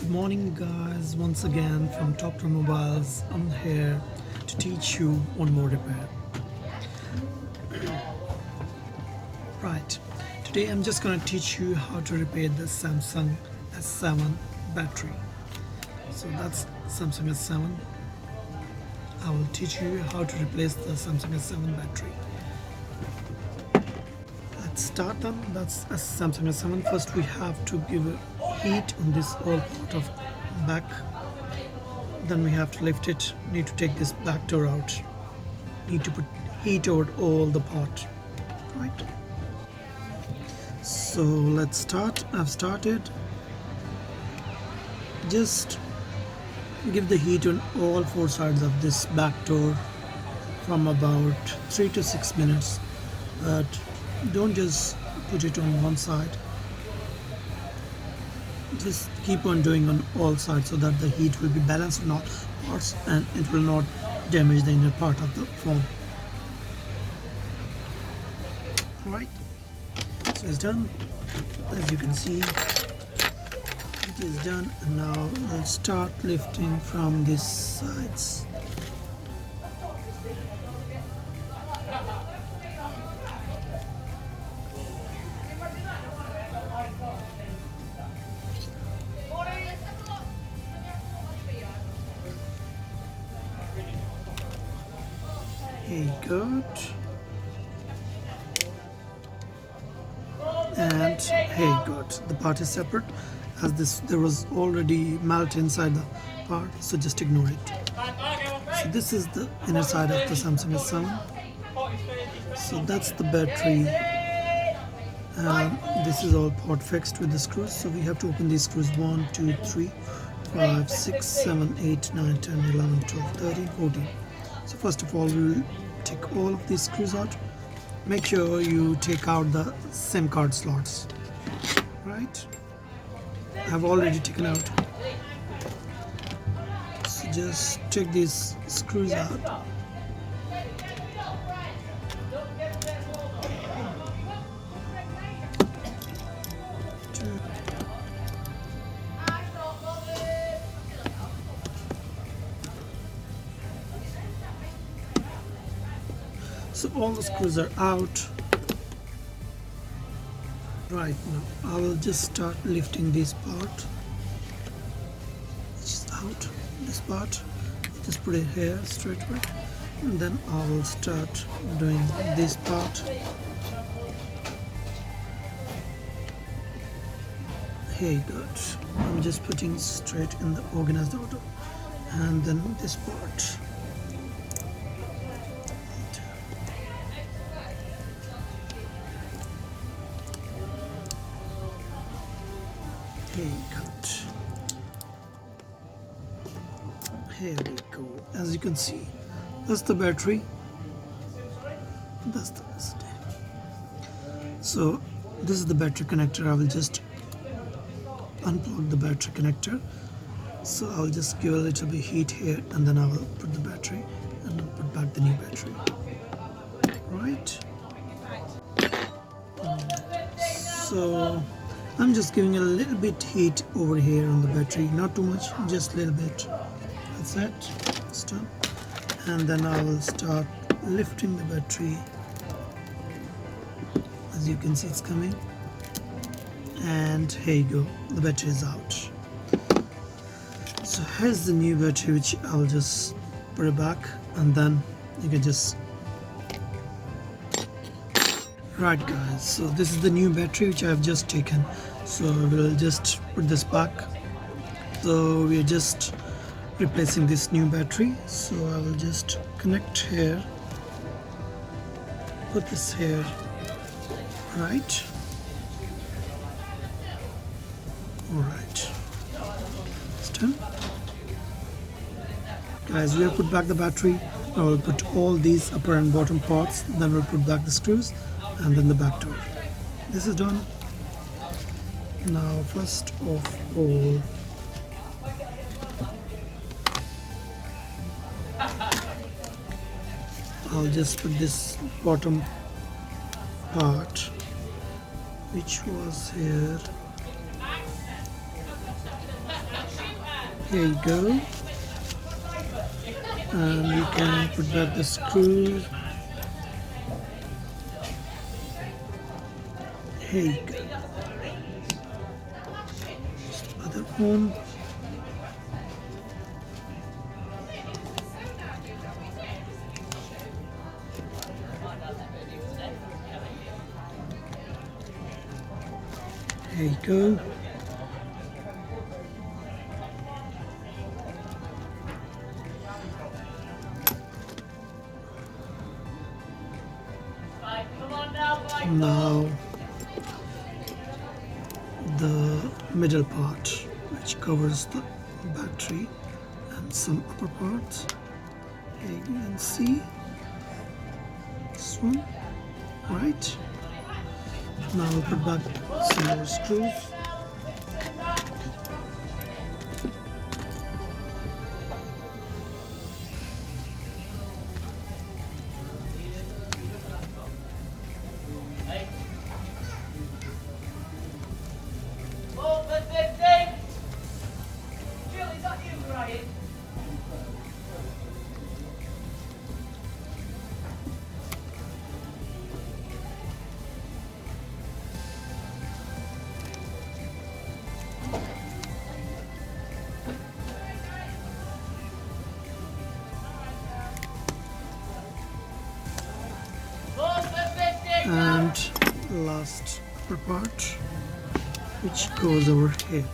Good morning, guys. Once again from Top to Mobiles, I'm here to teach you one more repair. Right, today I'm just gonna teach you how to repair the Samsung S7 battery. So that's Samsung S7. I will teach you how to replace the Samsung S7 battery. Let's start then. That's a Samsung S7. First we have to give a heat on this whole part of back. Then we have to lift it. Need to take this back door out. Need to put heat over all the part. Right. So let's start. I've started. Just give the heat on all four sides of this back door from about 3 to 6 minutes. But don't just put it on one side. Just keep on doing on all sides so that the heat will be balanced on all parts and it will not damage the inner part of the phone. Alright, so it's done. As you can see, it is done, and now we'll start lifting from these sides. Hey, good. And hey, good. The part is separate, as there was already melt inside the part, so just ignore it. So this is the inner side of the Samsung S7. So that's the battery, and this is all part fixed with the screws. So we have to open these screws 1, 2, 3, 5, 6, 7, 8, 9, 10, 11, 12, 13, 14. So first of all, we will take all of these screws out. Make sure you take out the SIM card slots. Right? I've already taken out. So just take these screws out. So all the screws are out. Right, now I will just start lifting this part, which is out. This part, just put it here straight away, and then I will start doing this part. Hey, good. I'm just putting straight in the organized order, and then this part. Okay, good. Here we go. As you can see, that's the battery. That's the SD. So this is the battery connector. I will just unplug the battery connector. So I'll just give a little bit heat here, and then I will put the battery and then put back the new battery. Right. So I'm just giving a little bit heat over here on the battery, not too much, just a little bit. That's it, it's done. And then I will start lifting the battery. As you can see, it's coming. And here you go, the battery is out. So here's the new battery, which I'll just put it back, and then you can just. Right, guys, so this is the new battery which I have just taken. So we'll just put this back. So we are just replacing this new battery. So I will just connect here, put this here. Right. Alright. It's done. Guys, we have put back the battery. I will put all these upper and bottom parts, then we'll put back the screws, and then the back door. This is done. Now first of all, I'll just put this bottom part which was here. Here you go. And you can put back the screw. Here you go. Other one. There you go. Now the middle part, which covers the battery and some upper parts. Here you can see this one, right? Now I'll put back some more screws. And last upper part, which goes over here. Here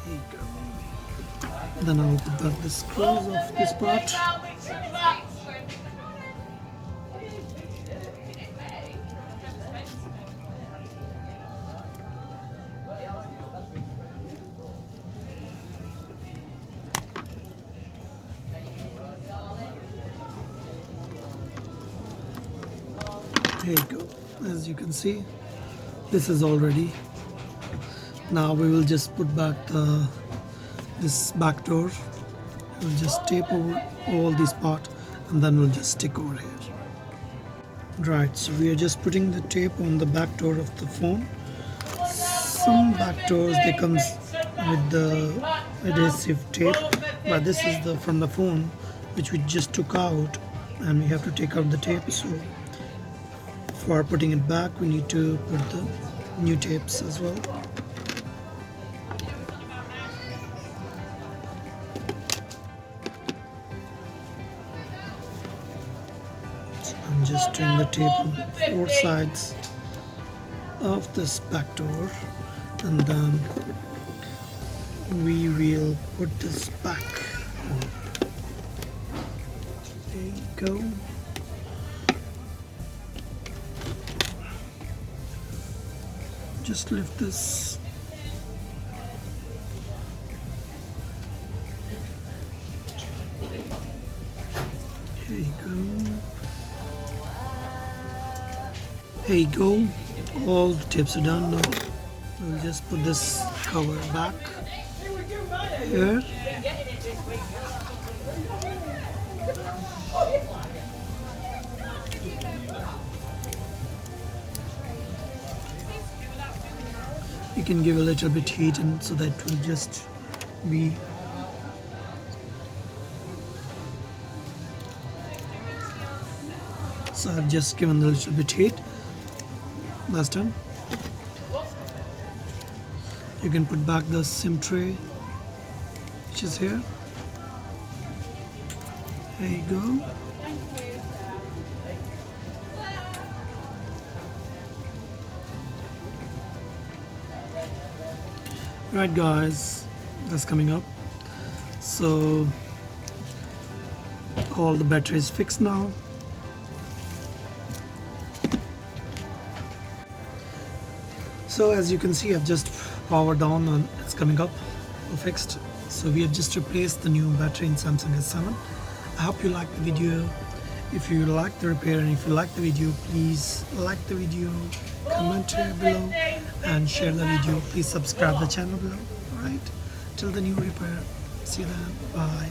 you go. Then I'll put back the screws of this part. Here you go. As you can see, this is all ready. Now we will just put back this back door. We'll just tape over all these parts and then we'll just stick over here. Right, so we are just putting the tape on the back door of the phone. Some back doors, they comes with the adhesive tape, but this is the from the phone which we just took out, and we have to take out the tape. So for putting it back, we need to put the new tapes as well. So I'm just doing the tape on 4 sides of this back door, and then we will put this back on. There you go. Just lift this. Here you go. Here you go. All the tapes are done now. We'll just put this cover back here. You can give a little bit heat, and so that will just be so I've just given a little bit heat. That's done. You can put back the SIM tray, which is here. There you go. Right guys, that's coming up. So all the battery is fixed now. So as you can see, I've just powered down and it's coming up fixed. So we have just replaced the new battery in Samsung S7. I hope you liked the video. If you like the repair and if you like the video, please like the video, comment here below and share the video. Please subscribe the channel below. Alright, till the new repair. See you then. Bye.